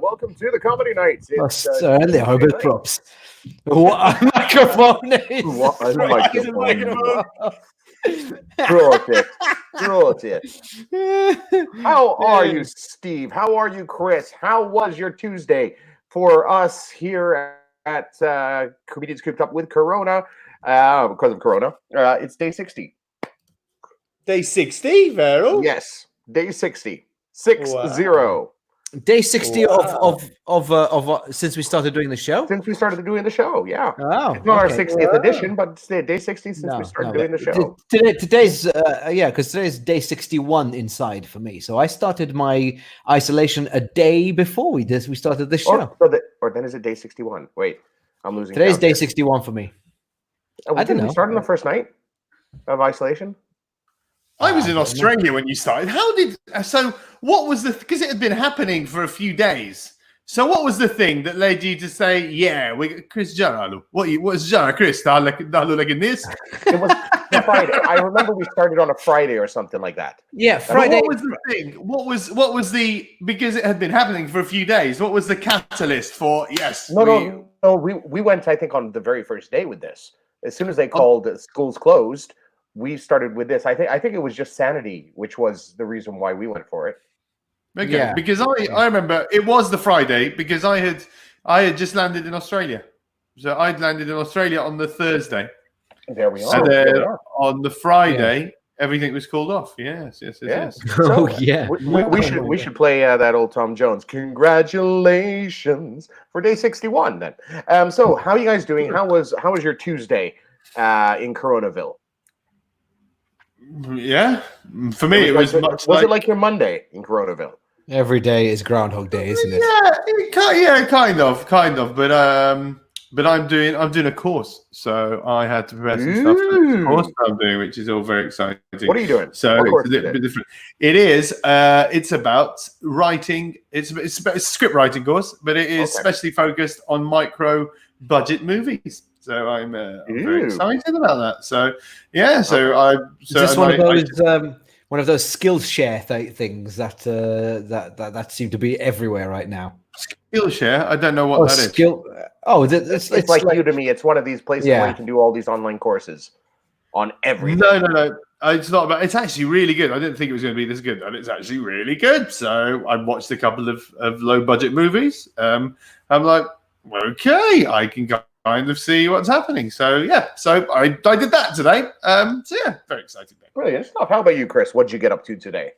Welcome to the Comedy Nights. Certainly, Hobart props. What a microphone is! What a microphone. Brought it. How are you, Steve? How are you, Chris? How was your Tuesday? For us here at Comedians Cooped Up with Corona, because of Corona, it's day 60. Day 60, Veril? Yes, day 60. 60. Wow. Day 60 of since we started doing the show? Since we started doing the show, yeah. Oh, it's not our 60th edition, but it's day 60 since we started doing the show. Today's because today's day 61 inside for me. So I started my isolation a day before we started the show. Or then is it day 61? Wait, I'm losing. Today's day 61 for me. I don't know. We started on the first night of isolation. I was in Australia when you started. What was because it had been happening for a few days. So what was the thing that led you to say, yeah, Chris Jaralo? What was Jara Chris? Like this? It was Friday. I remember we started on a Friday or something like that. Yeah, Friday. What was the thing? What was because it had been happening for a few days, what was the catalyst for No, we went, I think, on the very first day with this. As soon as they called schools closed, we started with this. I think it was just sanity, which was the reason why we went for it. Okay, yeah. Because I remember it was the Friday because I had just landed in Australia. So I'd landed in Australia on the Thursday. There we are. And then on the Friday, everything was called off. Yes. So, yeah. We should play that old Tom Jones. Congratulations for day 61 then. So how are you guys doing? How was your Tuesday in Coronaville? Yeah, for me it was much. Was it like your Monday in Coronaville? Every day is Groundhog Day, isn't it? Yeah, kind of. But I'm doing a course, so I had to prepare some stuff for the course I'm doing, which is all very exciting. What are you doing? So it's a bit different. It is. It's about writing. It's a script writing course, but it is specially focused on micro budget movies. So I'm very excited about that. So yeah, is this one of those Skillshare things that seem to be everywhere right now? Skillshare? I don't know what that is. It's like Udemy. It's one of these places where you can do all these online courses on everything. No. It's not about. It's actually really good. I didn't think it was going to be this good, and it's actually really good. So I watched a couple of low budget movies. I'm like, okay, I can go kind of see what's happening. So yeah, I did that today. So yeah, very excited. Brilliant stuff. How about you, Chris? What'd you get up to today?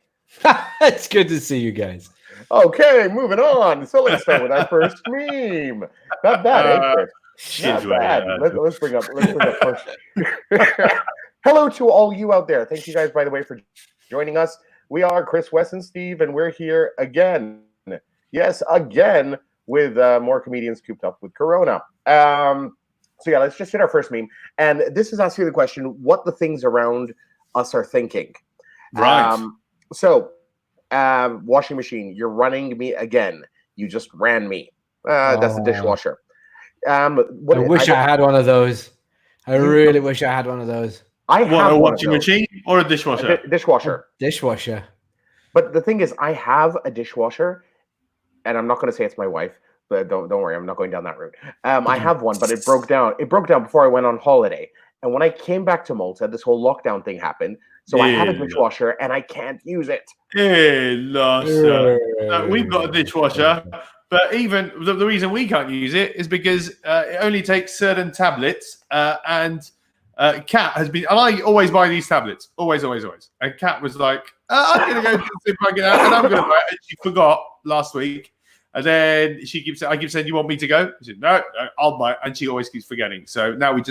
It's good to see you guys. Okay, moving on. So let's start with our first meme. Not bad, eh, Chris? Not bad. Let's bring up first. Hello to all you out there. Thank you guys, by the way, for joining us. We are Chris, Wes, and Steve, and we're here again. Yes, again, with more Comedians Cooped Up with Corona. So yeah, let's just hit our first meme. And this is asking the question, what the things around us are thinking. Right. Washing machine, you're running me again. You just ran me. That's the dishwasher. I wish I had one of those. I really wish I had one of those. I have a washing machine or a dishwasher? Dishwasher. But the thing is, I have a dishwasher, and I'm not going to say it's my wife, but don't worry, I'm not going down that route. I have one, but it broke down. It broke down before I went on holiday. And when I came back to Malta, this whole lockdown thing happened. So I have a dishwasher, and I can't use it. We've got a dishwasher, but even the reason we can't use it is because it only takes certain tablets, and Kat has been, and I always buy these tablets, always. And Kat was like, I'm going to go to the supermarket now, and I'm going to buy it. And she forgot last week. And then I keep saying, you want me to go? She said, no, I'll buy it. And she always keeps forgetting. So now we've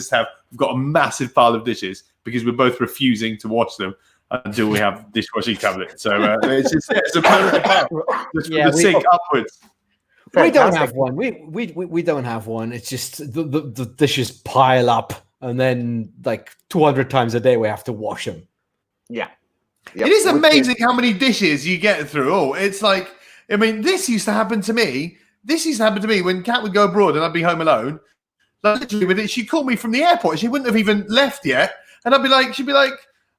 got a massive pile of dishes because we're both refusing to wash them until we have dishwashing tablets. So it's a permanent pile. The sink upwards. We don't fantastic. have one. We don't have one. It's just the dishes pile up, and then like 200 times a day we have to wash them. Yeah. It is amazing how many dishes you get through. Oh, it's like, I mean, this used to happen to me. This used to happen to me when Kat would go abroad and I'd be home alone. Like literally, with it, she'd call me from the airport. She wouldn't have even left yet, and I'd be like, she'd be like,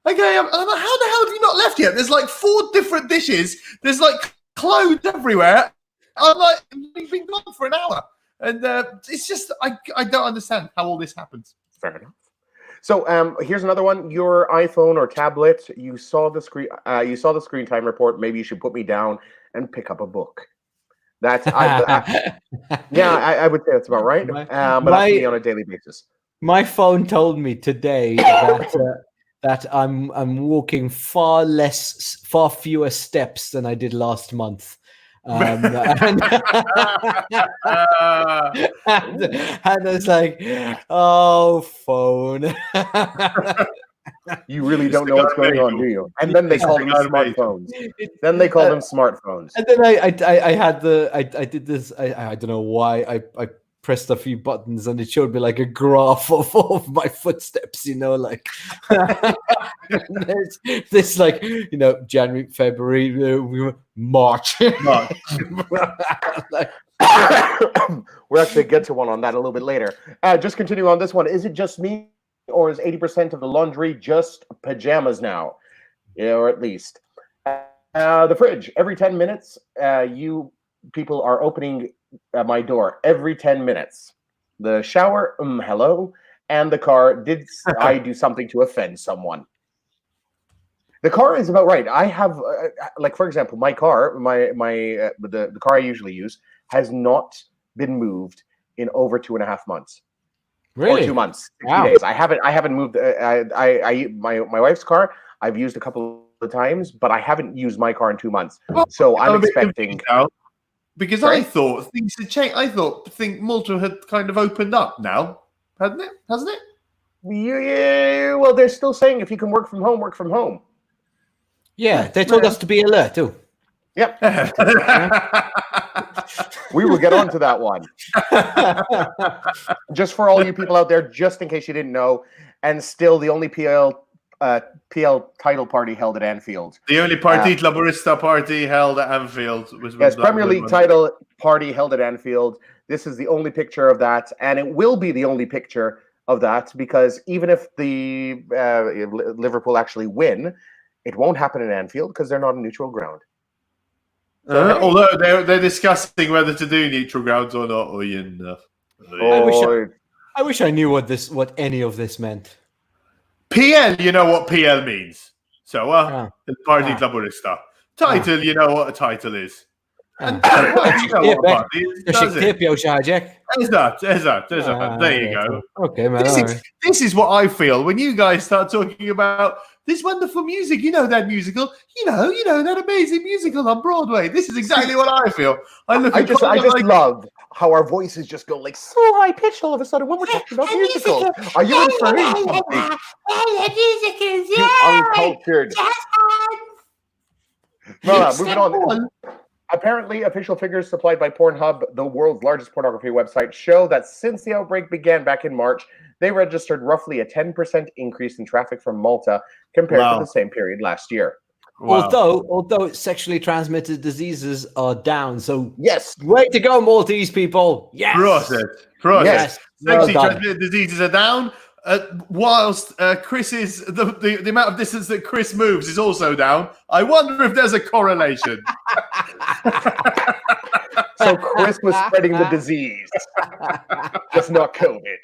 okay, I'm like, how the hell have you not left yet? There's like 4 different dishes. There's like clothes everywhere. I'm like, you've been gone for an hour, and it's just I don't understand how all this happens. Fair enough. So here's another one. Your iPhone or tablet. You saw the screen. You saw the screen time report. Maybe you should put me down and pick up a book. That's I would say that's about right. But that's me on a daily basis. My phone told me today that I'm walking far fewer steps than I did last month. And it's like, oh, phone. You really don't know what's going on, do you? And then they call them smartphones. Then they call them smartphones. And then I did this. I don't know why I pressed a few buttons and it showed me like a graph of my footsteps. You know, like this, like January, February, March. We're actually get to one on that a little bit later. Just continue on this one. Is it just me, or is 80% of the laundry just pajamas now? Or at least the fridge. Every 10 minutes, you people are opening my door every 10 minutes. The shower, hello. And the car, did I do something to offend someone? The car is about right. I have, like, for example, my car, the car I usually use has not been moved in over 2.5 months. Really? Or 2 months, 60 Wow. days. I haven't moved. My wife's car I've used a couple of times, but I haven't used my car in 2 months. So I'm expecting. Because Sorry? I thought things had changed. I think Malta had kind of opened up now, hasn't it? Yeah, well, they're still saying if you can work from home, work from home. Yeah, they told us to be alert too. Yep. We will get on to that one. Just for all you people out there, just in case you didn't know, and still the only PL title party held at Anfield. The only Partite Laborista party held at Anfield was Premier League title party held at Anfield. This is the only picture of that, and it will be the only picture of that because even if the Liverpool actually win, it won't happen at Anfield because they're not a neutral ground. Although they're discussing whether to do neutral grounds or not. I wish I knew what any of this meant. PL, you know what PL means. So, the Partite Laborista. Title, you know what a title is. And you know what a party is, does it? There you go. Okay, man. This is what I feel when you guys start talking about this wonderful music. You know that musical. You know that amazing musical on Broadway. This is exactly what I feel. I just love how our voices just go like so high pitched all of a sudden when we're talking about musicals. Are you inferring something? Musicals, You uncultured. No, moving on. Apparently, official figures supplied by Pornhub, the world's largest pornography website, show that since the outbreak began back in March, they registered roughly a 10% increase in traffic from Malta compared to the same period last year. Wow. Although sexually transmitted diseases are down, so yes, way to go, Maltese people! Yes, process. Yes. Sexually transmitted diseases are down. Whilst Chris's the amount of distance that Chris moves is also down. I wonder if there's a correlation. So Chris was spreading the disease, just not COVID.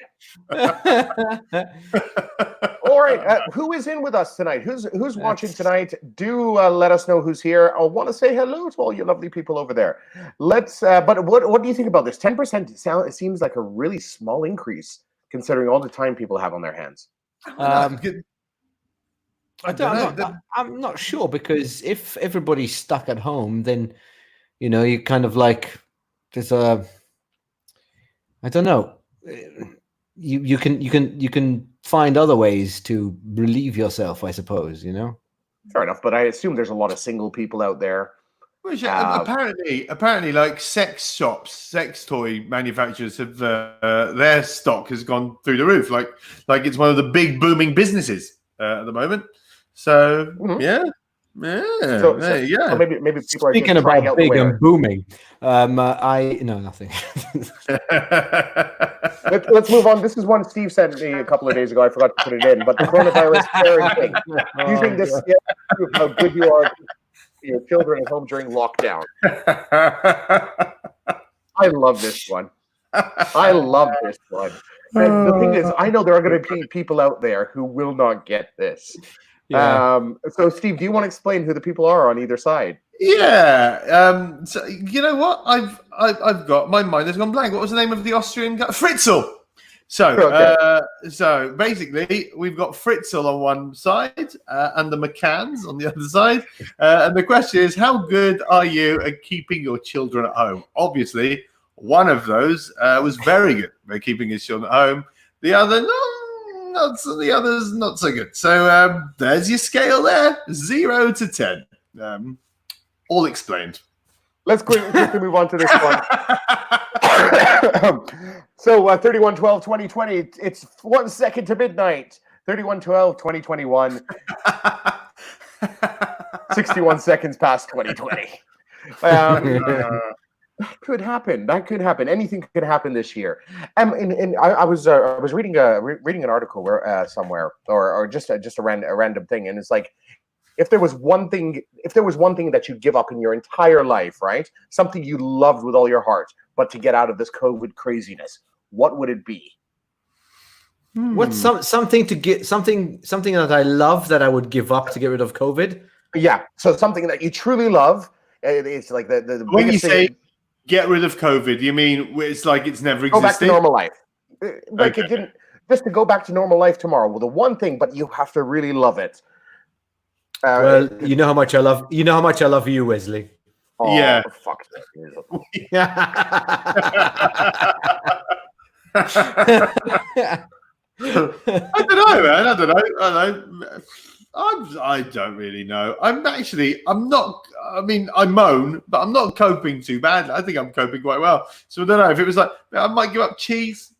All right, who is in with us tonight? Who's watching tonight? Do let us know who's here. I want to say hello to all you lovely people over there. Let's. But what do you think about this? 10%. It seems like a really small increase, considering all the time people have on their hands. I'm not sure, because if everybody's stuck at home, then you kind of like there's a, I don't know, you can find other ways to relieve yourself, I suppose. Fair enough, but I assume there's a lot of single people out there. Which apparently, like sex shops, sex toy manufacturers have their stock has gone through the roof. Like it's one of the big booming businesses at the moment. So yeah. So there you go. So maybe people are Speaking just trying about out big the and booming. Nothing. Let's move on. This is one Steve sent me a couple of days ago. I forgot to put it in, but the coronavirus parenting. Do you think this is how good you are to your children at home during lockdown? I love this one. I love this one. And the thing is, I know there are going to be people out there who will not get this. Yeah. So, Steve, do you want to explain who the people are on either side? Yeah. So you know what? I've got my mind has gone blank. What was the name of the Austrian guy? Fritzl. So, so basically, we've got Fritzl on one side and the McCanns on the other side. And the question is, how good are you at keeping your children at home? Obviously, one of those was very good at keeping his children at home. The other, the others not so good. So there's your scale there, 0 to 10. All explained. Let's quickly move on to this one. So 31/12/2020, it's 1 second to midnight. 31/12/2021. 61 seconds past 2020. Could happen. That could happen. Anything could happen this year. And I was reading an article where somewhere or just a random thing, and it's like, if there was one thing that you'd give up in your entire life, right? Something you loved with all your heart, but to get out of this COVID craziness, what would it be? What's something that I love that I would give up to get rid of COVID? Yeah. So something that you truly love. It's like the when you biggest say thing. Get rid of COVID, you mean it's like it's never existed? Go back to normal life. Like it didn't. Just to go back to normal life tomorrow. Well, the one thing, but you have to really love it. Well, you know how much I love. You know how much I love you, Wesley. Oh, yeah. Fuck that. I don't know, man. I don't know. I don't really know. I moan, but I'm not coping too bad. I think I'm coping quite well. So I don't know if it was like, I might give up cheese.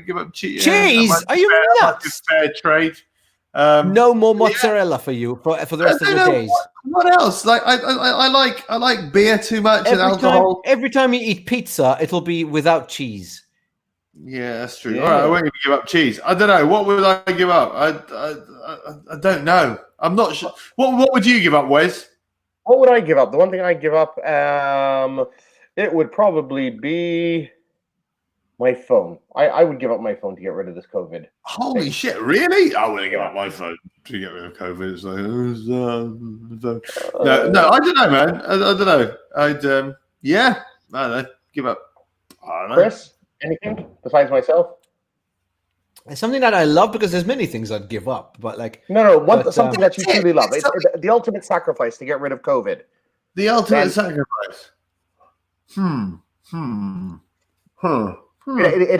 Give up cheese. Cheese? Are you nuts? Fair trade. No more mozzarella for you for the rest of the days. What else? Like I like beer too much and alcohol. Every time you eat pizza, it'll be without cheese. Yeah, that's true. Yeah. All right, I won't even give up cheese. I don't know. What would I give up? I don't know. I'm not sure. What would you give up, Wes? What would I give up? The one thing I'd give up, it would probably be my phone. I would give up my phone to get rid of this COVID. Holy shit, really? I wouldn't give up my phone to get rid of COVID. It's like, no, I don't know, man. I don't know. I don't know. Give up. I don't know. Chris, anything besides myself? It's something that I love because there's many things I'd give up, but like something that you truly love. It's the ultimate sacrifice to get rid of COVID. The ultimate sacrifice. It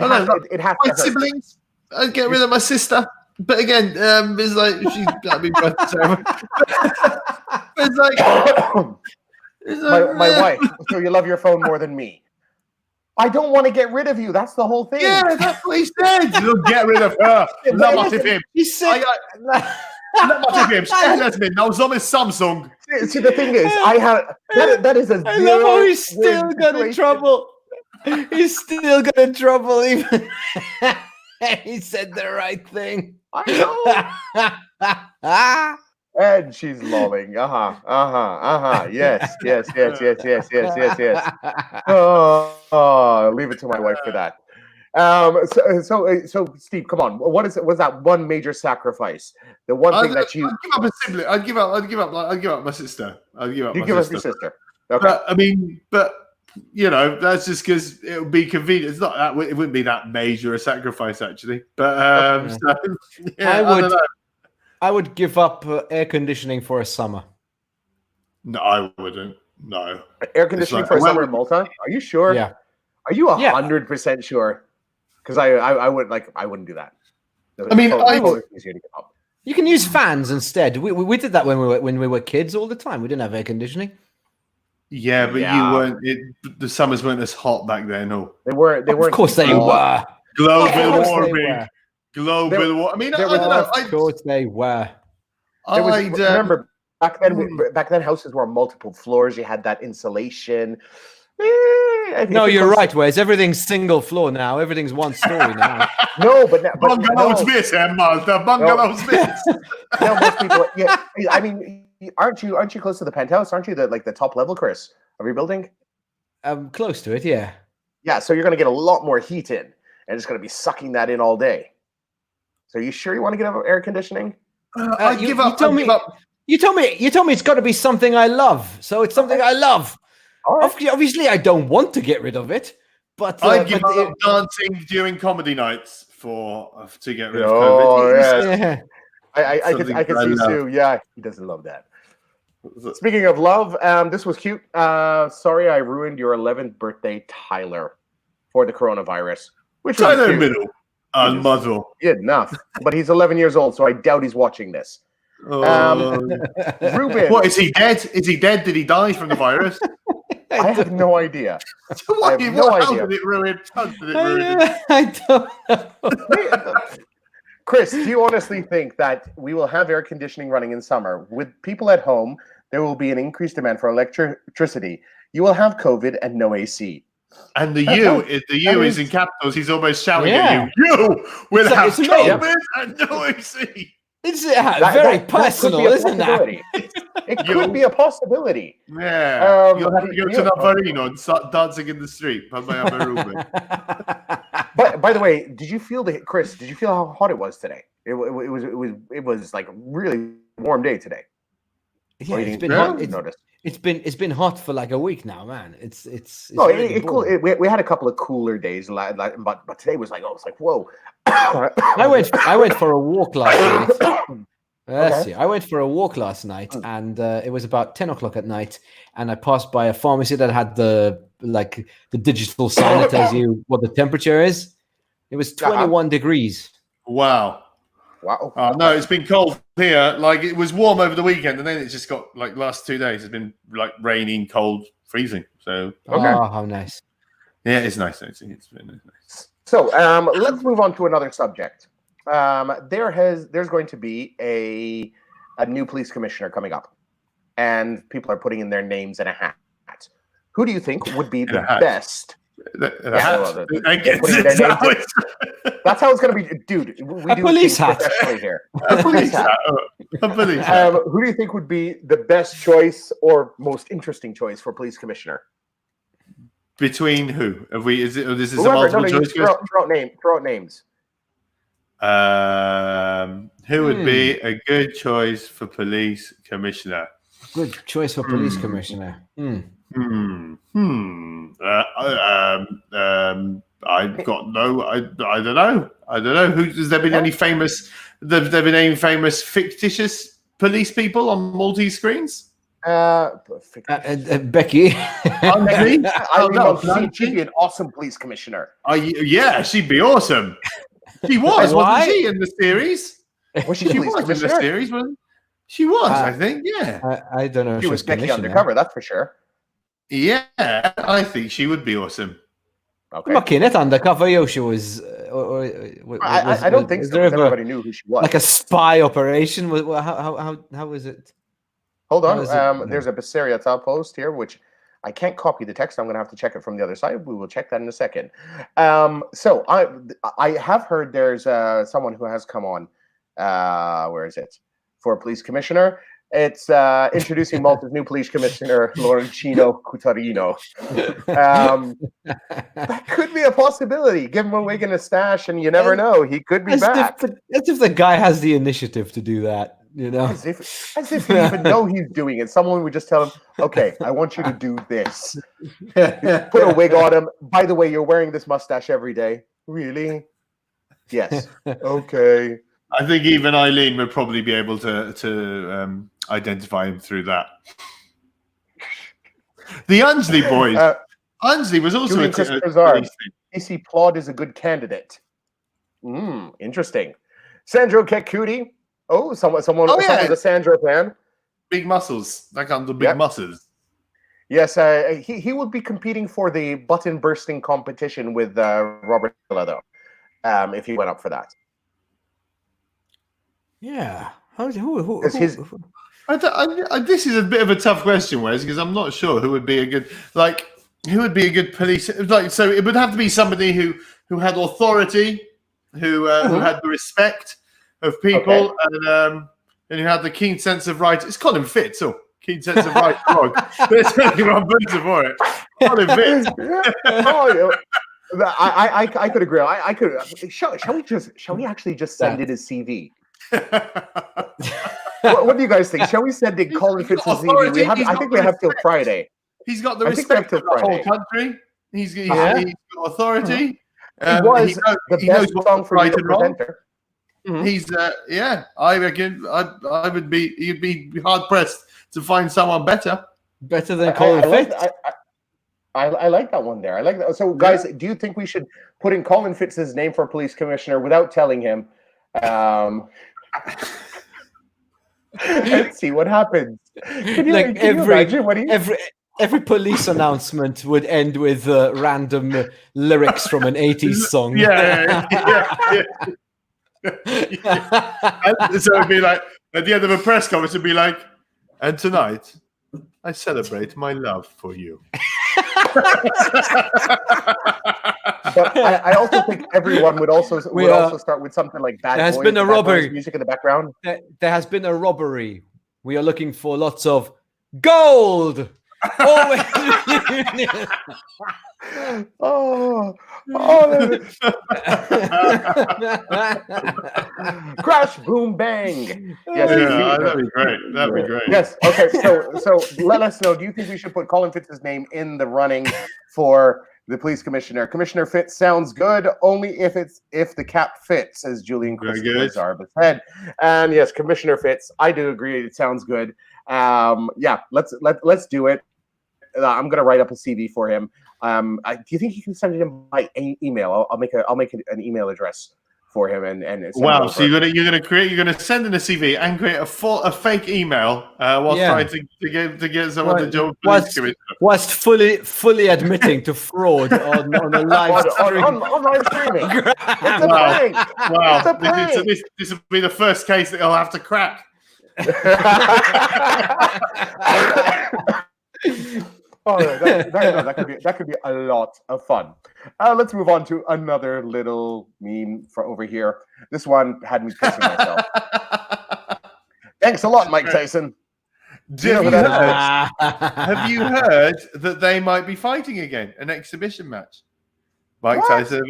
has my to hurt. siblings. I'd get rid of my sister, but again, it's like she's got to be worth it. It's like my wife. So you love your phone more than me. I don't want to get rid of you. That's the whole thing. Yeah, that's what he said. You'll get rid of her. Let him. He said. Let me. Now, some is Samsung. See, the thing is, I have that is a. I love how he's still got in trouble. He's still got in trouble, even. He said the right thing. I know. And she's lolling. Yes. Oh, leave it to my wife for that. So Steve, come on. Was that one major sacrifice? The one thing that you I'd give up a sibling. I'd give up my sister. I'd give up you my give sister. us your sister. Okay. But you know, that's just because it would be convenient. It's not that it wouldn't be that major a sacrifice actually. But I don't know. I would give up air conditioning for a summer. No, I wouldn't. No. Air conditioning for a summer in Malta? Are you sure? Yeah. Are you 100% sure? Because I wouldn't do that. I mean, you can use fans instead. We did that when we were kids all the time. We didn't have air conditioning. Yeah, but Yeah. you weren't. The summers weren't as hot back then. No, They weren't. Of course they were. global Of course they warming. were. Global warming. I mean, I there don't know. Of course they were. Remember back then houses were multiple floors. You had that insulation. No, you're right, Wes. Everything's single floor now. Everything's one story now. No, but Bungalow Smith, Malta. Bungalow Smith. No, most people. Yeah, I mean, aren't you close to the penthouse? Aren't you the top level, Chris, of your building? Close to it, yeah. Yeah, so you're going to get a lot more heat in, and it's going to be sucking that in all day. So, you sure you want to get air conditioning? I give up. You told me it's got to be something I love. So it's something I love. Right. Obviously, I don't want to get rid of it, but I give up dancing during comedy nights to get rid of COVID. Yeah. I can see Sue. Yeah, he doesn't love that. Speaking of love, this was cute. Sorry, I ruined your 11th birthday, Tyler, for the coronavirus. Which Tyler Middle and muzzle. Yeah, enough. But he's 11 years old, so I doubt he's watching this. Ruben, what is he dead? Is he dead? Did he die from the virus? I have no idea. How did it ruin? I don't know. Chris, do you honestly think that we will have air conditioning running in summer? With people at home, there will be an increased demand for electricity. You will have COVID and no AC. And the U is in capitals. He's almost shouting at you. You will have COVID and no AC. It's very personal, isn't that? It could be a possibility. Yeah. You'll have to go to Navarino and start dancing in the street. By the way, did you feel how hot it was today? It was like a really warm day today. Yeah, it's been hot. It's been hot for like a week now, man. It's cool. We had a couple of cooler days, but today was like, whoa. I went for a walk last night. I went for a walk last night, and it was about 10 o'clock at night, and I passed by a pharmacy that had the digital sign that tells you what the temperature is. It was 21 degrees. Wow. No, it's been cold here. Like, it was warm over the weekend, and then it's just got last 2 days. It's been raining, cold, freezing. So how nice. Yeah, it's nice. It's been nice. So let's move on to another subject. There's going to be a new police commissioner coming up, and people are putting in their names in a hat. Who do you think would be the best? That's how it's going to be, dude. We do police hat professionally here. A police hat. Who do you think would be the best choice or most interesting choice for police commissioner? Between who? This is Whoever, a multiple choice? Throw out names. Who would be a good choice for police commissioner? Good choice for police commissioner. I've got no. I don't know. Has there been any famous? There been any famous fictitious police people on multi screens? Becky. She'd be an awesome police commissioner. Yeah, she'd be awesome. She was, wasn't she, in the series? Was she was in the series, wasn't she? Was, I think, yeah. I don't know. She was Becky undercover, that's for sure. Yeah, I think she would be awesome. Okay. McKinnett undercover, she was. I don't think so. Everybody knew who she was. Like a spy operation. How was it? Hold on. There's a Bessariat outpost here, which I can't copy the text. I'm going to have to check it from the other side. We will check that in a second. So I have heard there's someone who has come on. Where is it? For police commissioner. It's introducing Malta's new police commissioner, Lorenzino Cutarino. That could be a possibility. Give him a wig and a stash, and you never know. He could be back. As if the guy has the initiative to do that, As if he even know he's doing it. Someone would just tell him, okay, I want you to do this. Put a wig on him. By the way, you're wearing this mustache every day. Really? Yes. Okay. I think even Eileen would probably be able to identify him through that. The Ansley boys. Ansley was also a AC Plod is a good candidate. Interesting. Sandro Kekuti. Someone was a Sandro fan. Big muscles. That comes with big muscles. Yes, he would be competing for the button bursting competition with Robert Villa, though, if he went up for that. Yeah. His This is a bit of a tough question, Wes, because I'm not sure who would be a good police. Like, so it would have to be somebody who had authority, who had the respect of people, and who had the keen sense of right. It's Colin Fitz, keen sense of right. There's only one person for it. Colin Fitz. I could agree. I could. Shall we actually just send in his CV? What do you guys think? Shall we send in Colin Fitz's CV? I think we have till Friday. He's got the respect of the whole country. He's got authority. He was the best song for you to presenter. He's I reckon I would be. You'd be hard pressed to find someone better than Colin Fitz. I like that one there. I like that. So, guys, do you think we should put in Colin Fitz's name for police commissioner without telling him? Let's see what happens. Can you imagine what every police announcement would end with random lyrics from an 80s song. Yeah. So it'd be like at the end of a press conference, it'd be like, and tonight I celebrate my love for you. But I also think everyone would also start with something like Bad Boys. There has been a robbery. Music in the background. There has been a robbery. We are looking for lots of gold. Crash, boom, bang. Yes, that'd be great. That'd be great. Yes. Okay. So let us know. Do you think we should put Colin Fitz's name in the running for the police commissioner? Commissioner Fitz sounds good, only if the cap fits, as Julian Christopher Zarba said. And yes, Commissioner Fitz, I do agree. It sounds good. Let's do it. I'm gonna write up a CV for him. Do you think you can send it in by email? I'll make an email address for him and wow. So you're gonna send in a CV and create a fake email while trying to get someone to join police commissioner. Whilst fully admitting to fraud on a live stream. On live streaming. It's a prank. Wow. It's a prank. This will be the first case that he'll have to crack. That could be a lot of fun. Let's move on to another little meme for over here. This one had me pissing myself. Thanks a lot, Mike Tyson. Have you heard that they might be fighting again, an exhibition match? Mike Tyson,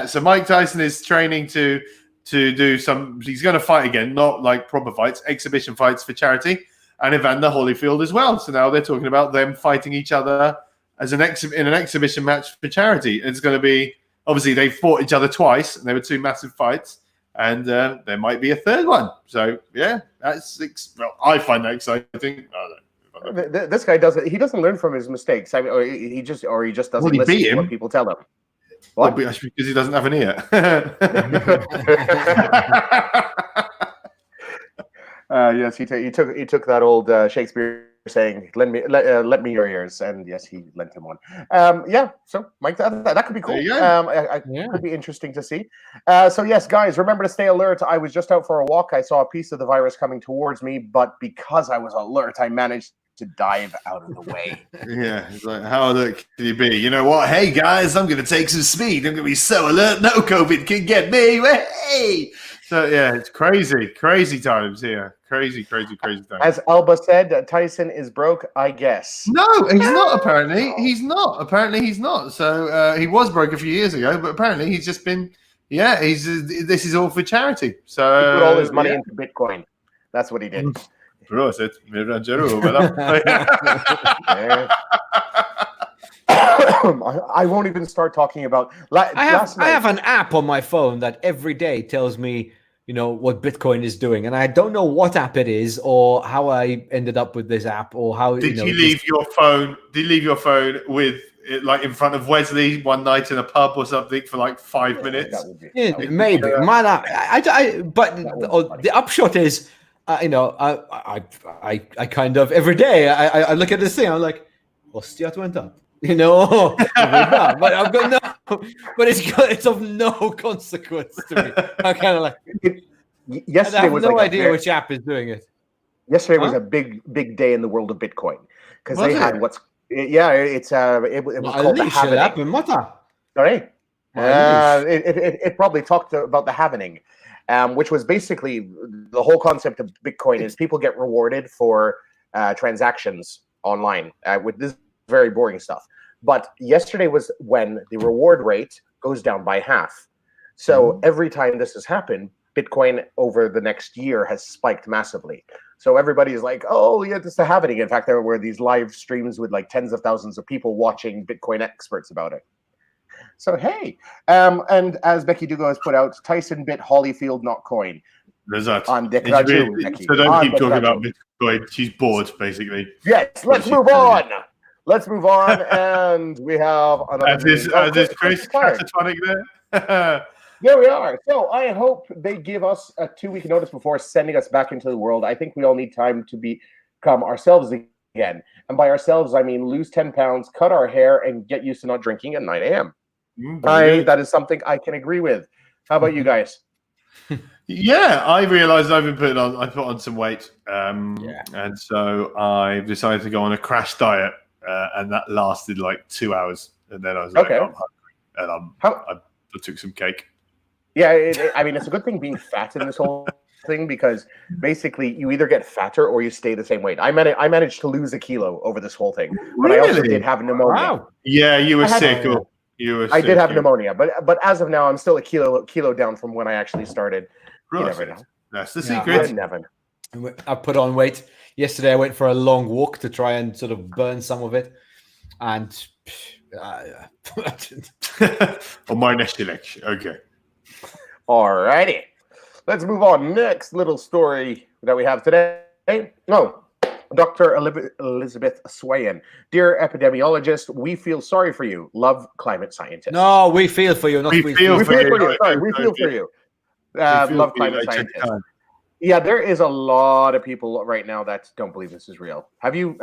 so Mike Tyson is training to do some. He's going to fight again, not like proper fights, exhibition fights for charity. And Evander Holyfield as well. So now they're talking about them fighting each other as in an exhibition match for charity. It's going to be, obviously, they fought each other twice, and there were two massive fights, and there might be a third one. So, yeah, I find that exciting. This guy doesn't. He doesn't learn from his mistakes. I mean, or he just doesn't listen to what people tell him. What? Well, because he doesn't have an ear. Yes, he took that old Shakespeare saying, "Let me your ears," and yes, he lent him one. So Mike, that could be cool. Could be interesting to see. So yes, guys, remember to stay alert. I was just out for a walk. I saw a piece of the virus coming towards me, but because I was alert, I managed to dive out of the way. Yeah, it's like, how alert can you be? You know what? Hey guys, I'm going to take some speed. I'm going to be so alert, no COVID can get me. Hey. So yeah, it's crazy times here. Crazy times. As Alba said, Tyson is broke, I guess. No, he's not. Apparently, he's not. So he was broke a few years ago, but apparently he's just been. Yeah, this is all for charity. So he put all his money into Bitcoin. That's what he did. I won't even start talking about. I have an app on my phone that every day tells me, what Bitcoin is doing, and I don't know what app it is or how I ended up with this app or how. Did you leave your phone? Did you leave your phone with it, like in front of Wesley one night in a pub or something for like 5 minutes? Maybe. But the upshot is, I kind of every day I look at this thing. I'm like, Ostiat went up. You know, but I've got no, but it's of no consequence to me. I kind of like. Yesterday I have was no like idea which app is doing it. Yesterday was a big day in the world of Bitcoin because they had it was called the halvening. Sorry, it probably talked about the halvening, which was basically the whole concept of Bitcoin is people get rewarded for transactions online with this very boring stuff. But yesterday was when the reward rate goes down by half. So every time this has happened, Bitcoin over the next year has spiked massively. So everybody's like, oh, yeah, this is happening. In fact, there were these live streams with like tens of thousands of people watching Bitcoin experts about it. So, hey. And as Becky Dugo has put out, Tyson bit Holyfield, not coin. There's that. So don't keep talking about Bitcoin. She's bored, basically. Yes, let's move on. Let's move on. And we have another. As is Chris catatonic there. There we are. So I hope they give us a 2-week notice before sending us back into the world. I think we all need time to become ourselves again. And by ourselves, I mean lose 10 pounds, cut our hair, and get used to not drinking at 9 a.m. That is something I can agree with. How about you guys? Yeah, I realized I put on some weight. And so I decided to go on a crash diet. And that lasted like 2 hours. And then I was like, I'm hungry. And I took some cake. Yeah, I mean, it's a good thing being fat in this whole thing because basically you either get fatter or you stay the same weight. I managed to lose a kilo over this whole thing, but I also did have pneumonia. Wow. Yeah, you were sick. I did have pneumonia, but as of now, I'm still a kilo down from when I actually started. Right. You never know. That's the secret. Never. I put on weight. Yesterday, I went for a long walk to try and sort of burn some of it. And on my next election. Okay. Alrighty. Let's move on. Next little story that we have today. No, Dr. Elizabeth Swayan. Dear epidemiologist, we feel sorry for you. Love, climate scientist. No, we feel for you. Not we feel for you. Sorry, we feel for you. Love, climate scientist. Yeah, there is a lot of people right now that don't believe this is real. Have you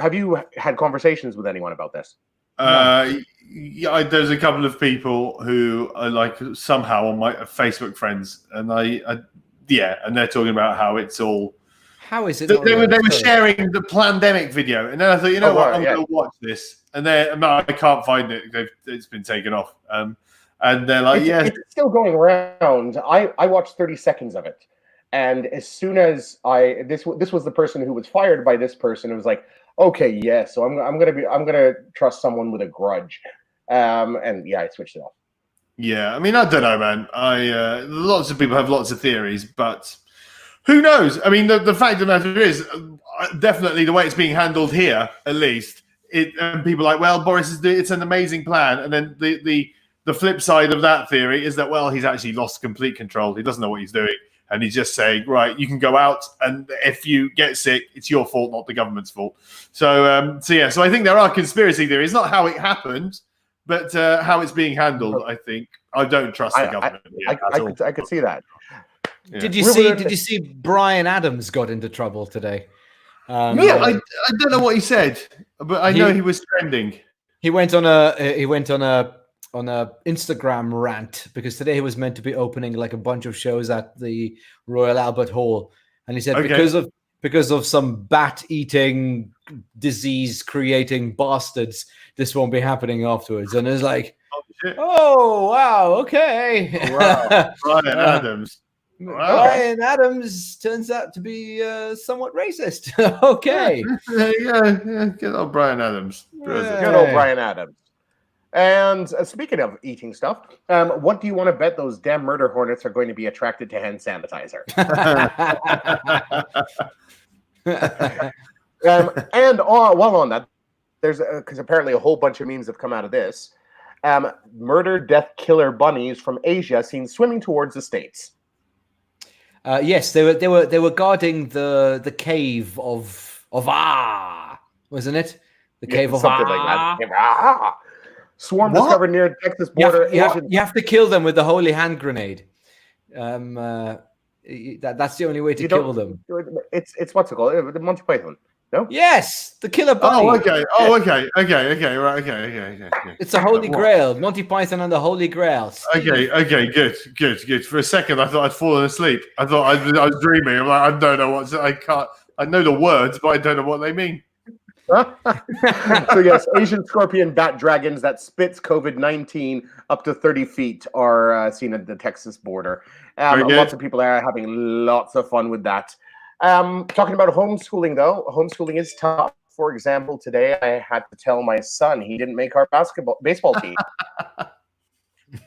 had conversations with anyone about this? Yeah, there's a couple of people who are like somehow on my Facebook friends, and and they're talking about how it's all. How is it? They were sharing the pandemic video, and then I thought, you know what, I'm going to watch this, and then I can't find it. It's been taken off, and they're like, it's still going around. I watched 30 seconds of it, and as soon as this was the person who was fired by this person, it was like, okay, yeah, so I'm gonna trust someone with a grudge, and I switched it off. Yeah, I mean, I don't know, man. Lots of people have lots of theories, but who knows? I mean, the fact of the matter is, definitely the way it's being handled here, at least, and people are like, well, Boris it's an amazing plan, and then the flip side of that theory is that, well, he's actually lost complete control. He doesn't know what he's doing. And he's just saying, right, you can go out, and if you get sick, it's your fault, not the government's fault. So I think there are conspiracy theories, not how it happened, but how it's being handled. I think I don't trust the government. I could see that. Yeah. Did you see Brian Adams got into trouble today? I don't know what he said, but I know he was trending. He went on a Instagram rant because today he was meant to be opening like a bunch of shows at the Royal Albert Hall, and he said because of some bat eating disease creating bastards, this won't be happening afterwards. And it's like, oh wow, okay. Wow. Brian Adams. Wow. Brian Adams turns out to be somewhat racist. Okay. Yeah, good old Brian Adams. Good old Brian Adams. And speaking of eating stuff, what do you want to bet those damn murder hornets are going to be attracted to hand sanitizer? And while on that, there's because apparently a whole bunch of memes have come out of this. Murder, death, killer bunnies from Asia seen swimming towards the States. Yes, they were guarding the cave of wasn't it? The cave of something like that. Swarm discovered near Texas border. You have to kill them with the holy hand grenade. That's the only way to kill them. It's what's it called? The Monty Python. No. Yes, the Killer Bunny. Oh, okay. Oh, okay. Right. Okay. It's a Holy Grail. Monty Python and the Holy Grail. Steve. Okay. Good. For a second, I thought I'd fallen asleep. I thought I was dreaming. I'm like, I don't know I can't. I know the words, but I don't know what they mean. So yes, Asian scorpion bat dragons that spits COVID-19 up to 30 feet are seen at the Texas border. Lots of people are having lots of fun with that. Talking about homeschooling, though, homeschooling is tough. For example, today I had to tell my son he didn't make our baseball team.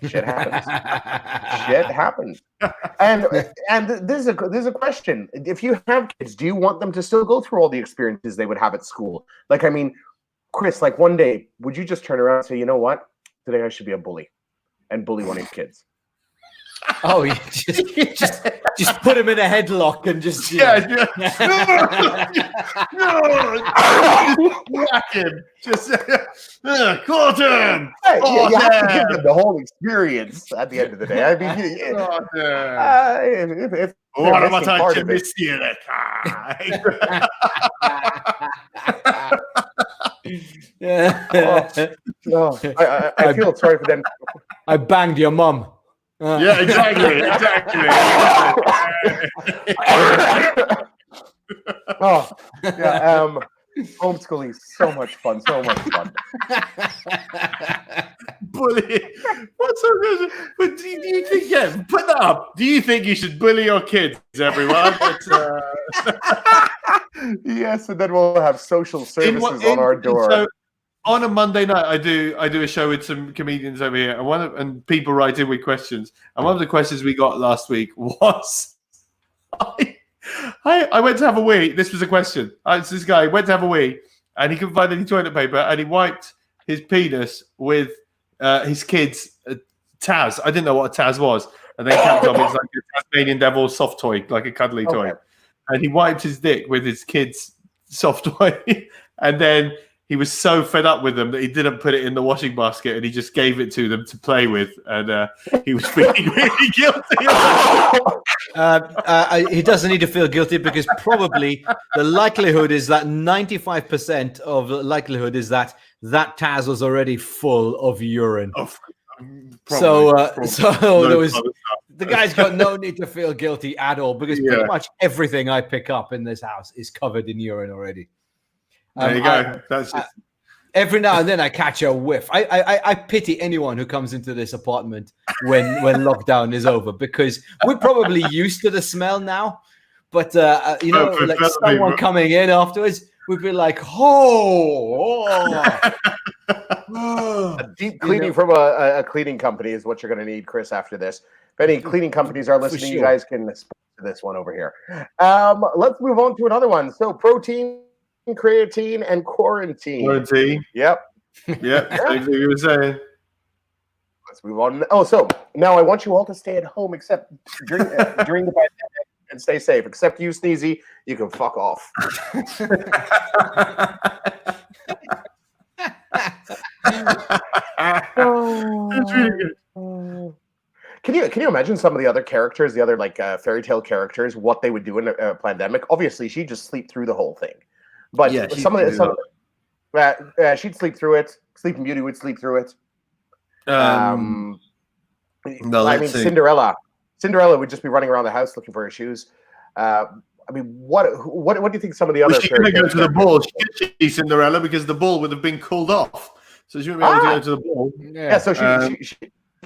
Shit happens. And this is a question. If you have kids, do you want them to still go through all the experiences they would have at school? Like, I mean, Chris, like one day, would you just turn around and say, you know what? Today I should be a bully and bully one of your kids? Oh, you just put him in a headlock and just whack him. Just caught him. Hey, you have to give them the whole experience at the end of the day. I mean, if what am I touching this year? I feel sorry for them. I banged your mum. Yeah, exactly. Homeschooling is so much fun. Bully. What's so good? But do you think? Yeah, put that up. Do you think you should bully your kids, everyone? Yes, and then we'll have social services on our door. So, on a Monday night, I do a show with some comedians over here, and people write in with questions. And one of the questions we got last week was, I went to have a wee. This was a question. It's this guy went to have a wee, and he couldn't find any toilet paper, and he wiped his penis with his kid's Taz. I didn't know what a Taz was, and then Capcom is like a Tasmanian Devil soft toy, like a cuddly toy, and he wiped his dick with his kid's soft toy, and then he was so fed up with them that he didn't put it in the washing basket and he just gave it to them to play with. And he was feeling really guilty. He doesn't need to feel guilty because probably the likelihood is that 95% of the likelihood is that Taz was already full of urine. So there was the guy's got no need to feel guilty at all because pretty much everything I pick up in this house is covered in urine already. There you go. That's just... every now and then I catch a whiff. I pity anyone who comes into this apartment when lockdown is over because we're probably used to the smell now. But like someone coming in afterwards, we'd be like, a deep cleaning from a cleaning company is what you're going to need, Chris. After this, if any cleaning companies are listening, you guys can sponsor this one over here. Let's move on to another one. So protein, creatine, and quarantine. Yep. Exactly what you were saying. Let's move on. Oh, so now I want you all to stay at home, except during the pandemic, and stay safe. Except you, Sneezy, you can fuck off. That's really good. Can you imagine some of the other characters, the other like fairy tale characters, what they would do in a pandemic? Obviously, she'd just sleep through the whole thing. But she'd sleep through it. Sleeping Beauty would sleep through it. Cinderella would just be running around the house looking for her shoes. What do you think some of the other? She's going to go to the ball. She's Cinderella because the ball would have been called off, so she wouldn't be able to go to the ball. Yeah, so she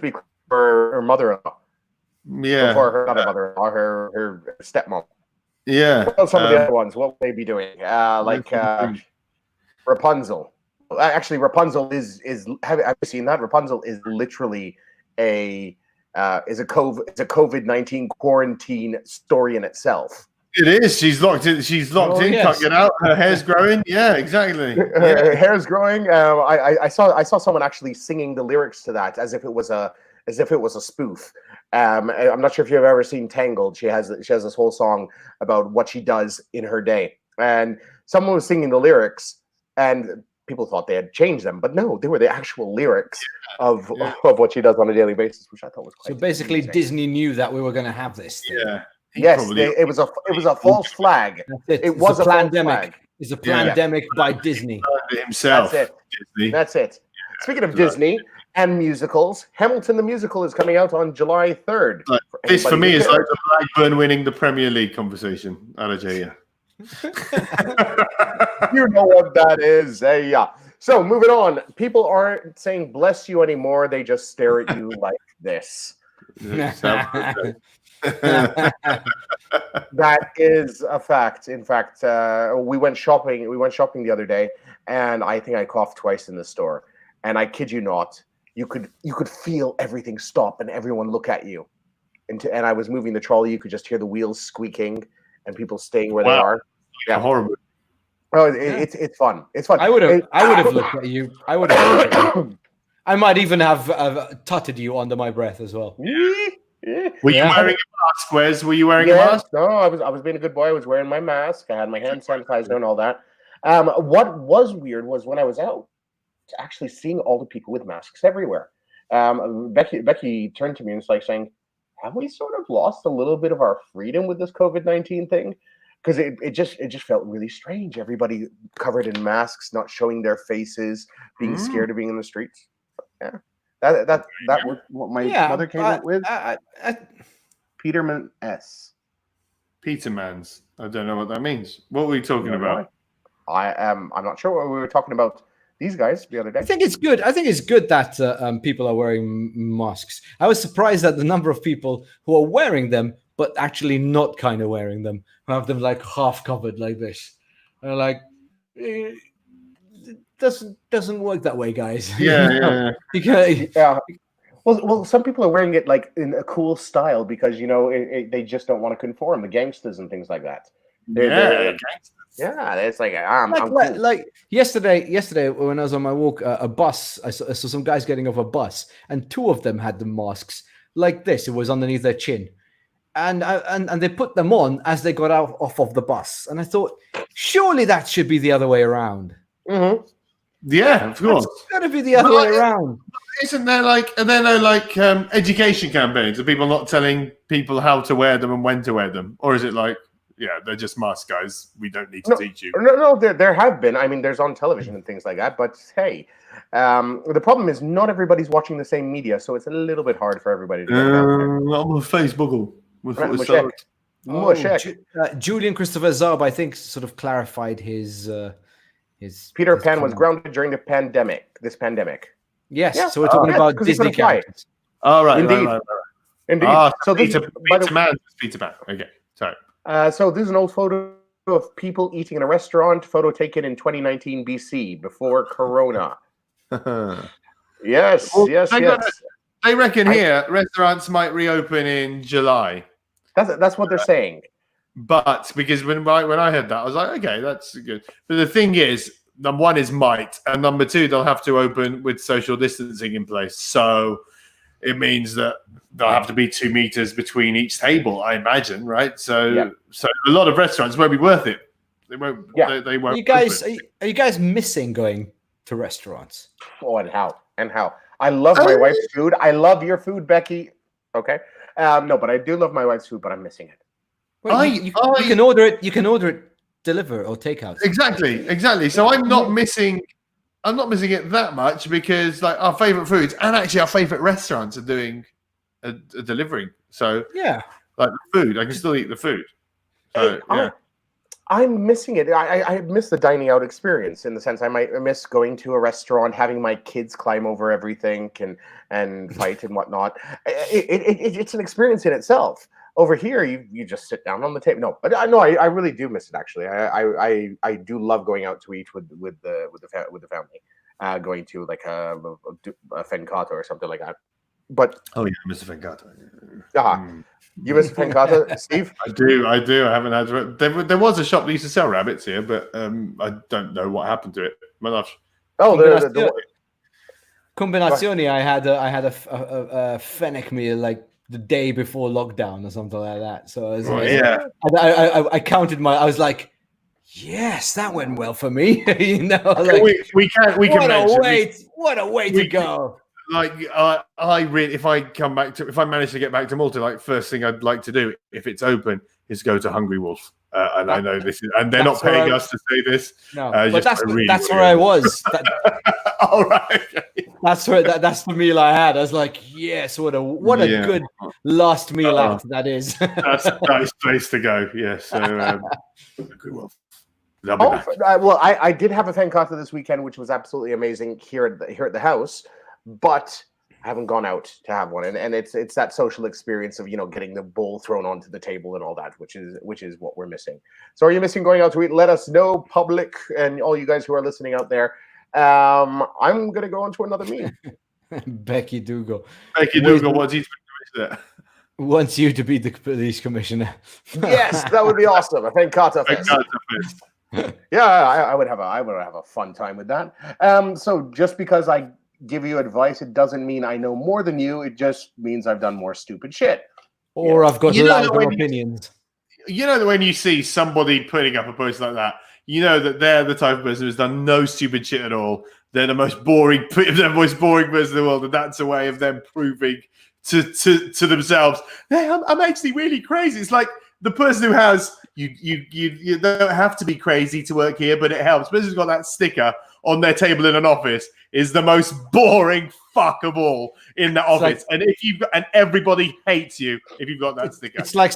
be for her mother-in-law. Yeah, for her other mother-in-law, her stepmom. Yeah. What some of the other ones? What would they be doing? Rapunzel. Actually, Rapunzel is. Have you seen that? Rapunzel is literally a COVID-19 quarantine story in itself. It is. She's locked in. Yes. Can't get out. Her hair's growing. Yeah, exactly. Her hair's growing. I saw someone actually singing the lyrics to that as if it was a spoof. I'm not sure if you've ever seen Tangled. She has this whole song about what she does in her day, and someone was singing the lyrics, and people thought they had changed them, but no, they were the actual lyrics of what she does on a daily basis, which I thought was quite. So basically, amazing. Disney knew that we were going to have this thing. Yeah. Yes, it was a false flag. It was a pandemic. False flag. It's a pandemic by Disney. Himself. That's it. Disney. That's it. Speaking of Disney and musicals, Hamilton the musical is coming out on July 3rd. This for me is like the Blackburn winning the Premier League conversation. I'll tell you. You know what that is. Hey, yeah. So moving on. People aren't saying bless you anymore. They just stare at you like this. That is a fact. In fact, we went shopping. We went shopping the other day, and I think I coughed twice in the store. And I kid you not, you could feel everything stop and everyone look at you. And I was moving the trolley. You could just hear the wheels squeaking and people staying where they are. Yeah, horrible. Oh, it's fun. It's fun. I would have looked at you. I would have looked at you. I might even have tutted you under my breath as well. Were you wearing a mask, Wes? Were you wearing a mask? No, I was being a good boy. I was wearing my mask. I had my hand sanitizer and all that. What was weird was when I was out, actually seeing all the people with masks everywhere. Becky turned to me and was like saying, have we sort of lost a little bit of our freedom with this COVID-19 thing? Because it just felt really strange. Everybody covered in masks, not showing their faces, being scared of being in the streets. Yeah, that was what my mother came up with. Peterman S. Petermans. I don't know what that means. What were we talking about? I'm not sure what we were talking about. These guys the other day. I think it's good. I think it's good that people are wearing masks. I was surprised at the number of people who are wearing them, but actually not kind of wearing them, who have them like half covered like this. They're like, it doesn't work that way, guys. Yeah. Well, some people are wearing it like in a cool style because they just don't want to conform. The gangsters and things like that. They're yeah, it's like I'm cool. Like yesterday when I was on my walk, a bus. I saw some guys getting off a bus, and two of them had the masks like this. It was underneath their chin, and they put them on as they got off of the bus. And I thought, surely that should be the other way around. Mm-hmm. Yeah, of course. It's got to be the other way around. Isn't there education campaigns of people not telling people how to wear them and when to wear them, or is it like? Yeah, they're just mask guys. We don't need to teach you. No, there have been. I mean, there's on television and things like that. But hey, the problem is not everybody's watching the same media, so it's a little bit hard for everybody to get it out there. On Facebook. Julian Christopher Zarb, I think, sort of clarified his Peter Pan was grounded during this pandemic. Yes, so we're talking about Disney characters. All right, indeed. Right. So Peter Pan. Okay, sorry. So this is an old photo of people eating in a restaurant. Photo taken in 2019 BC, before Corona. Yes. They reckon here restaurants might reopen in July. That's what they're saying. But because when I heard that, I was like, okay, that's good. But the thing is, number one is might, and number two, they'll have to open with social distancing in place. So it means that there'll have to be 2 meters between each table, I imagine, right? So a lot of restaurants won't be worth it. They won't. Yeah. They won't. Are you guys missing going to restaurants? Oh, and how? I love my wife's food. I love your food, Becky. Okay. No, but I do love my wife's food, but I'm missing it. Well, you can order it. You can order it, deliver or take out. Exactly. So I'm not missing it that much because like our favorite foods and actually our favorite restaurants are doing a delivering. So yeah, like the food, I can still eat the food. So, I'm missing it. I miss the dining out experience in the sense I might miss going to a restaurant, having my kids climb over everything and fight and whatnot. It's an experience in itself. Over here, you just sit down on the table. No, but I really do miss it. Actually, I do love going out to eat with the family, going to like a Fencata or something like that. But Mr. Fencata. You miss Fencata, Steve? I do. I haven't had. There was a shop that used to sell rabbits here, but I don't know what happened to it. My love. Oh, Combinazioni. I had a fennec meal like the day before lockdown or something like that. So I counted I was like, yes, that went well for me. Like, we can mention. What a way to go. Like if I manage to get back to Malta, like first thing I'd like to do if it's open is go to Hungry Wolf. And I know this is, and they're not paying us to say this. No, but that's where I was. All right. Okay. That's the meal I had. I was like, yes, what a good last meal act that is. That's a nice place to go. Yeah. So good one. Well, I did have a fan concert this weekend, which was absolutely amazing here at the house, but I haven't gone out to have one, and it's that social experience of getting the bowl thrown onto the table and all that, which is what we're missing. So, are you missing going out to eat? Let us know, public, and all you guys who are listening out there. I'm gonna go on to another meme. Becky Dougal. Wants you to be the police commissioner. Yes, that would be awesome. I think Carter. Yeah, I would have a fun time with that. So just because I give you advice, it doesn't mean I know more than you. It just means I've done more stupid shit. Or I've got louder opinions. You know that when you see somebody putting up a post like that, you know that they're the type of person who's done no stupid shit at all. They're the most boring person in the world, and that's a way of them proving to themselves, hey, I'm actually really crazy. It's like the person who has you don't have to be crazy to work here, but it helps. The person who's got that sticker on their table in an office is the most boring fuck of all in the office. And everybody hates you if you've got that sticker. It's like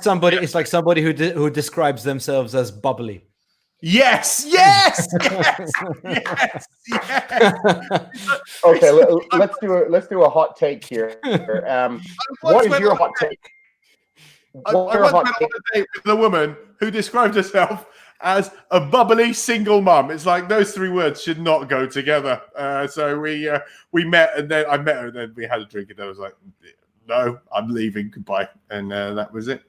somebody who describes themselves as bubbly. Yes. Okay, let's do a hot take here. What is your hot take? I once went on a date with a woman who described herself as a bubbly single mum. It's like those three words should not go together. So we met, and then I met her, and then we had a drink, and I was like, "No, I'm leaving. Goodbye." And that was it.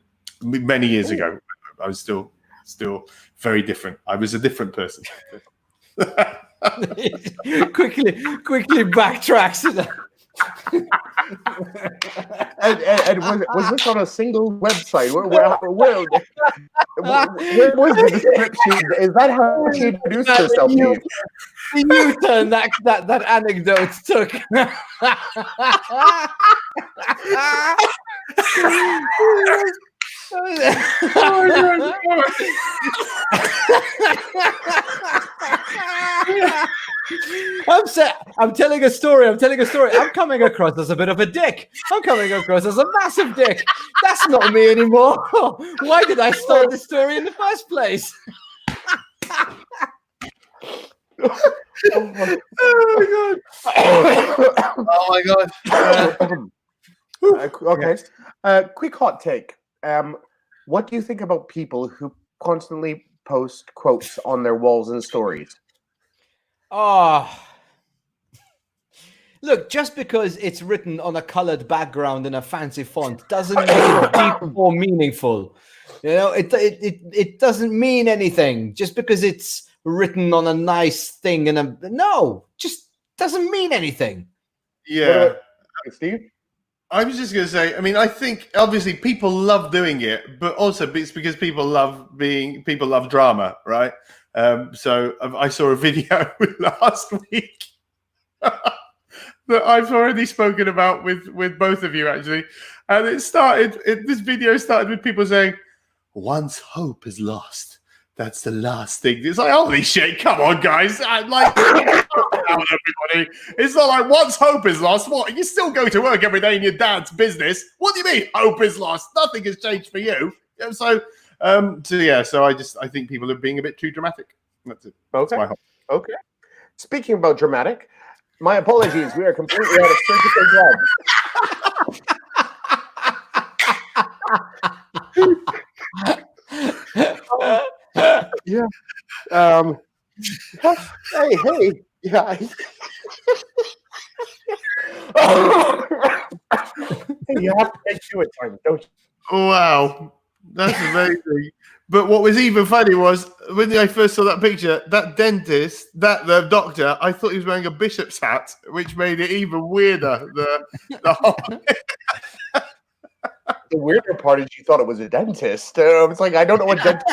Many years ago, I was still very different. I was a different person. quickly backtracks to that. and was this on a single website? Where was the description? Is that how she introduced herself? The U-turn that anecdote took. I'm telling a story. I'm coming across as a bit of a dick. I'm coming across as a massive dick. That's not me anymore. Why did I start this story in the first place? Oh my god. Okay. Quick hot take. What do you think about people who constantly post quotes on their walls and stories? Look, just because it's written on a colored background in a fancy font doesn't make it deep or meaningful. It doesn't mean anything just because it's written on a nice thing just doesn't mean anything. Yeah. Steve? I was just going to say, I mean, I think obviously people love doing it, but also it's because people love drama, right? So I saw a video with last week that I've already spoken about with both of you, actually. And this video started with people saying, once hope is lost, that's the last thing. It's like, holy shit, come on, guys. Everybody. It's not like once hope is lost, what? You still go to work every day in your dad's business. What do you mean hope is lost? Nothing has changed for you. So I think people are being a bit too dramatic. That's it. Okay. Okay. Speaking about dramatic, my apologies. We are completely out of surgical gloves. Yeah. Hey. Yeah. You have to make do it time, don't you? Oh, wow. That's amazing. But what was even funny was when I first saw that picture, that dentist, the doctor, I thought he was wearing a bishop's hat, which made it even weirder. The whole The weirder part is you thought it was a dentist. It's like, I don't know what dentist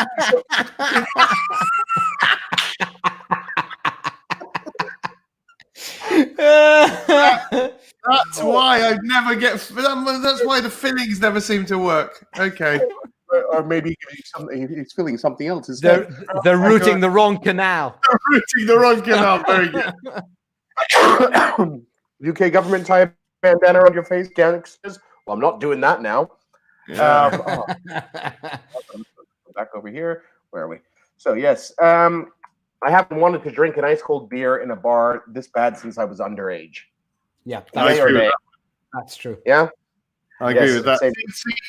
That's why I never get. That's why the fillings never seem to work. Okay. or maybe he's feeling something else instead. They're routing the wrong canal. Routing the wrong canal. Very good. UK government tie a bandana on your face, gangsters. Well, I'm not doing that now. Yeah. Back over here. Where are we? So yes, I haven't wanted to drink an ice cold beer in a bar this bad since I was underage. Yeah, That's true. Yeah, I agree with that. See,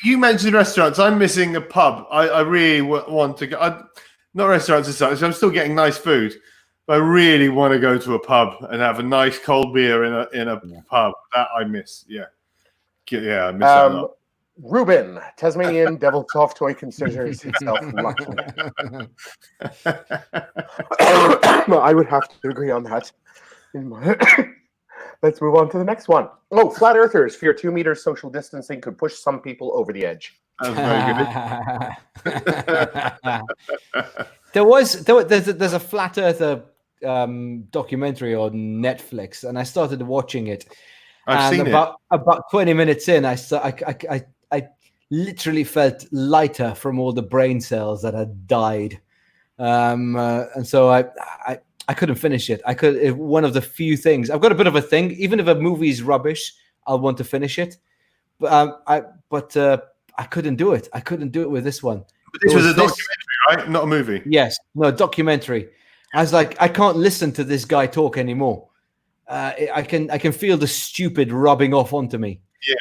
you mentioned restaurants. I'm missing a pub. I really want to go. Not restaurants as such. I'm still getting nice food. But I really want to go to a pub and have a nice cold beer in a pub. That I miss. Yeah, I miss that a lot. Ruben, Tasmanian devil soft toy considers itself lucky. I would have to agree on that. Let's move on to the next one. Oh, flat earthers fear 2 meters social distancing could push some people over the edge. That's very good. There's a flat earther documentary on Netflix, and I started watching it. I've seen about 20 minutes in, I literally felt lighter from all the brain cells that had died, and so I couldn't finish it. One of the few things I've got a bit of a thing. Even if a movie's rubbish, I'll want to finish it. But I couldn't do it. I couldn't do it with this one. But this was a documentary, right? Not a movie. Yes, no, documentary. I was like, I can't listen to this guy talk anymore. I can feel the stupid rubbing off onto me. Yeah,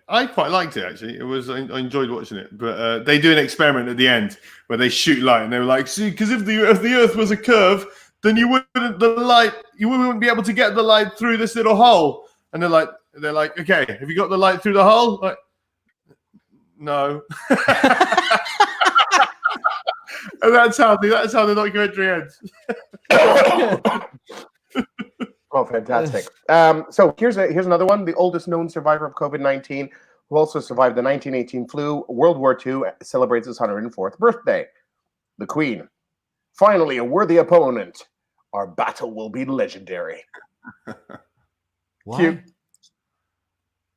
I quite liked it actually. I enjoyed watching it. But they do an experiment at the end where they shoot light, and they were like, "See, because if the Earth was a curve, then you wouldn't be able to get the light through this little hole." And they're like, "Okay, have you got the light through the hole?" Like, no. And that's how the documentary ends. Oh, fantastic! So here's another one. The oldest known survivor of COVID-19, who also survived the 1918 flu, World War II, celebrates his 104th birthday. The Queen, finally a worthy opponent. Our battle will be legendary. Why? Cute.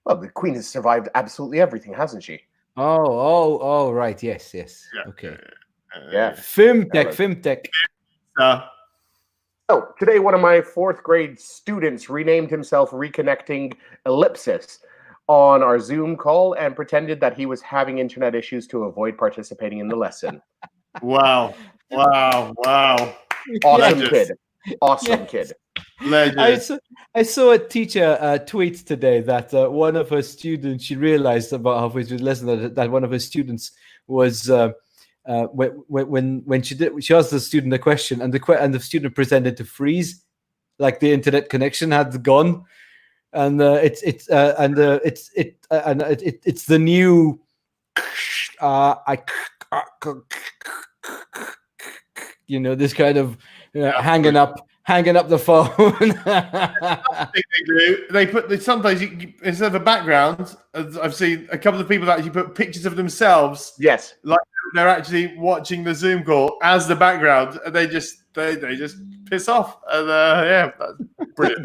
Well, the Queen has survived absolutely everything, hasn't she? Oh, right. Yes. Yeah. Okay. Yeah. Fimtech. So today, one of my 4th grade students renamed himself Reconnecting Ellipsis on our Zoom call and pretended that he was having internet issues to avoid participating in the lesson. Wow. Awesome kid. Awesome kid. Legend. I saw a teacher tweet today that one of her students, she realized about halfway through the lesson that one of her students was when she asked the student a question and the student pretended to freeze, like the internet connection had gone, and it's the new this kind of hanging up the phone. Sometimes instead of a background, I've seen a couple of people that actually put pictures of themselves. Yes, like they're actually watching the Zoom call as the background, and they just piss off. And that's brilliant.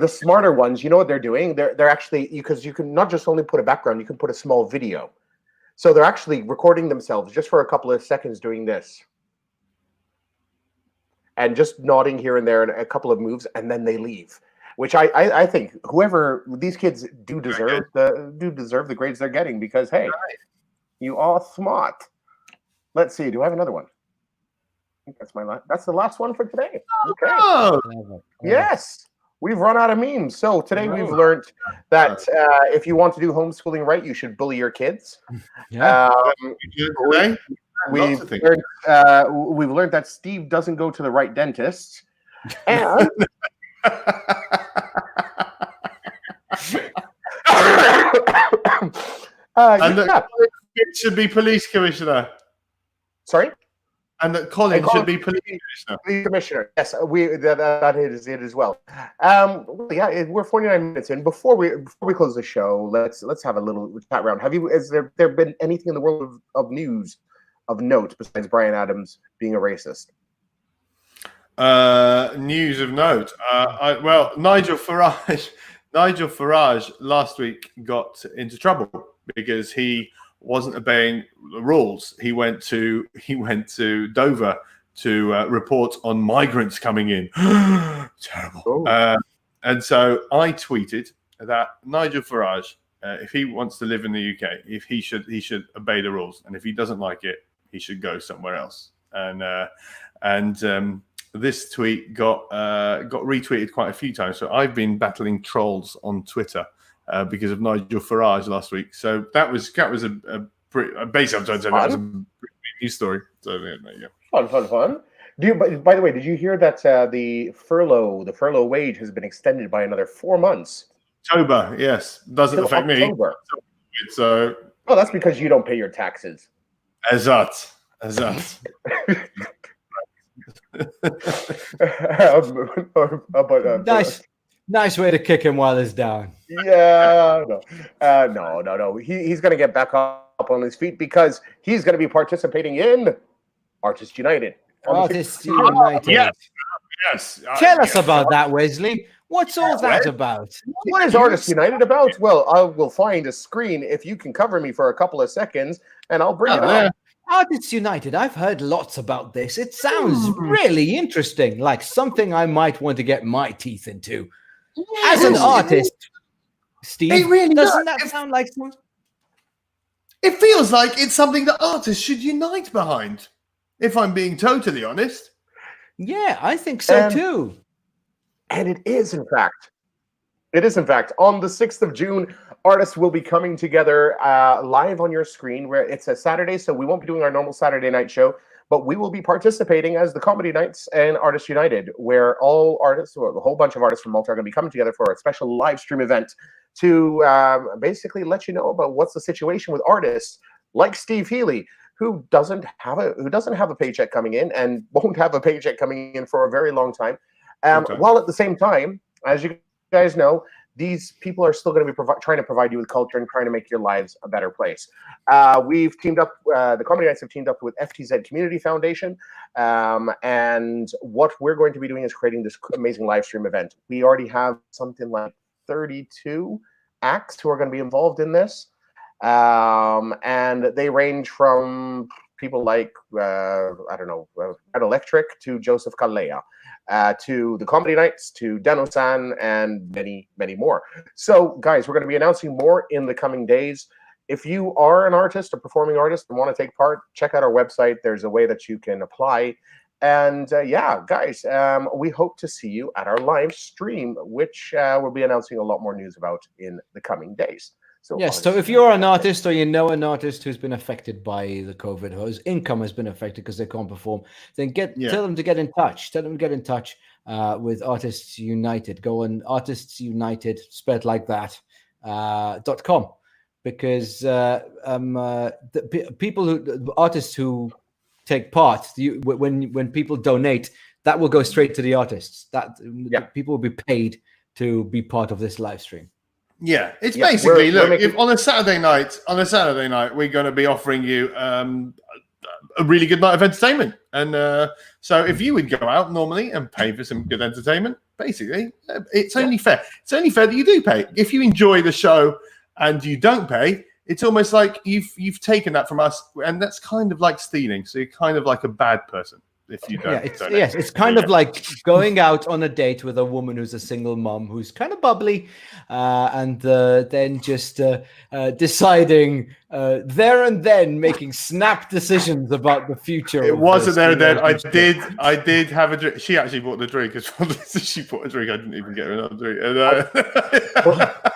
The smarter ones, you know what they're doing? They're actually, because you can not just only put a background, you can put a small video. So they're actually recording themselves just for a couple of seconds doing this. And just nodding here and there and a couple of moves, and then they leave. Which I think whoever these kids do deserve the grades they're getting, because hey, you are smart. Let's see. Do I have another one? I think that's the last one for today. Okay. Oh. Yes, we've run out of memes. So today we've learned that if you want to do homeschooling right, you should bully your kids. Yeah. We've learned that Steve doesn't go to the right dentist, and it should be police commissioner. Sorry, and that Colin should be police commissioner. Police commissioner. Yes, that is it as well. We're 49 minutes in. Before we close the show, let's have a little chat round. Has there been anything in the world of news of note besides Bryan Adams being a racist? News of note. Nigel Farage last week got into trouble because he wasn't obeying the rules. He went to Dover to report on migrants coming in. Terrible. And so I tweeted that Nigel Farage, if he wants to live in the UK, if he should obey the rules, and if he doesn't like it, he should go somewhere else. And this tweet got retweeted quite a few times. So I've been battling trolls on Twitter because of Nigel Farage last week. So that was a basically I'm trying to say that was a pretty news story. So there you go. Fun. By the way, did you hear that the furlough wage has been extended by another 4 months? October, yes, doesn't Till affect October. me. So, well, that's because you don't pay your taxes. As that. Nice way to kick him while he's down. Yeah, no. He's going to get back up on his feet because he's going to be participating in Artists United. Artists United. Yes. Tell us about that, Wesley. What's all that about? What is Artists United about? Well, I will find a screen if you can cover me for a couple of seconds, and I'll bring it up. Artists United. I've heard lots about this. It sounds really interesting, like something I might want to get my teeth into. As an artist, Steve, doesn't that sound like something? It feels like it's something that artists should unite behind, if I'm being totally honest. Yeah, I think so too. And it is, in fact. On the 6th of June, artists will be coming together live on your screen, where it's a Saturday, so we won't be doing our normal Saturday night show, but we will be participating as the Comedy Nights and Artists United, where all artists, or a whole bunch of artists from Malta, are going to be coming together for a special live stream event to basically let you know about what's the situation with artists like Steve Healy, who doesn't have a paycheck coming in and won't have a paycheck coming in for a very long time. While at the same time, as you guys know, these people are still going to be trying to provide you with culture and trying to make your lives a better place. We've teamed up, the Comedy Nights have teamed up with FTZ Community Foundation, and what we're going to be doing is creating this amazing live stream event. We already have something like 32 acts who are going to be involved in this, and they range from people like, Red Electric to Joseph Kalea, to the Comedy Nights, to Dano-san, and many, many more. So, guys, we're going to be announcing more in the coming days. If you are an artist, a performing artist, and want to take part, check out our website. There's a way that you can apply. And guys, we hope to see you at our live stream, which we'll be announcing a lot more news about in the coming days. So yes, so if you're an artist or you know an artist who's been affected by the COVID, whose income has been affected because they can't perform, then tell them to get in touch. Tell them to get in touch with Artists United. Go on Artists United, spelled like that, .com, because artists who take part, when people donate, that will go straight to the artists. People will be paid to be part of this live stream. Yeah, it's basically if on a Saturday night, we're going to be offering you a really good night of entertainment, and so if you would go out normally and pay for some good entertainment, basically, it's only fair. It's only fair that you do pay. If you enjoy the show and you don't pay, it's almost like you've taken that from us, and that's kind of like stealing. So you're kind of like a bad person if you don't. It's kind of like going out on a date with a woman who's a single mom who's kind of bubbly, and then just deciding there and then, making snap decisions about the future. It wasn't there and then. I did have a drink. She actually bought the drink as well. She bought a drink. I didn't even get her another drink.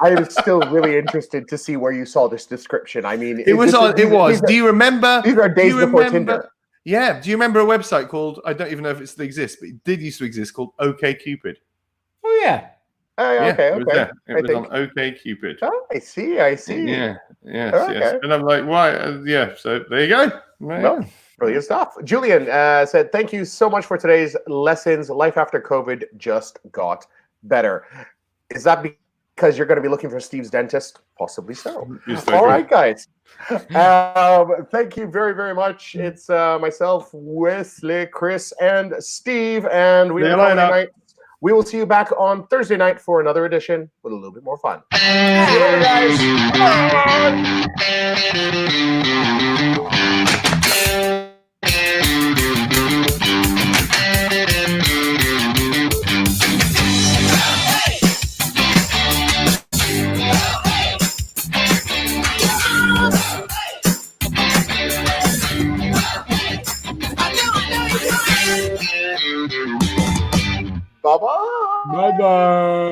I was still really interested to see where you saw this description. I mean, it was. Do you remember? These are days before Tinder. Yeah. Do you remember a website called, I don't even know if it still exists, but it did used to exist, called OkCupid? Oh, yeah. Okay. It was on OkCupid. Oh, I see. Yes. And I'm like, why? So there you go. Well, brilliant stuff. Julian said, thank you so much for today's lessons. Life after COVID just got better. Is that because you're going to be looking for Steve's dentist? Possibly so. All right, guys. Thank you very, very much. It's myself, Wesley, Chris, and Steve, and we We will see you back on Thursday night for another edition with a little bit more fun. See you later, guys. Bye-bye. Bye-bye.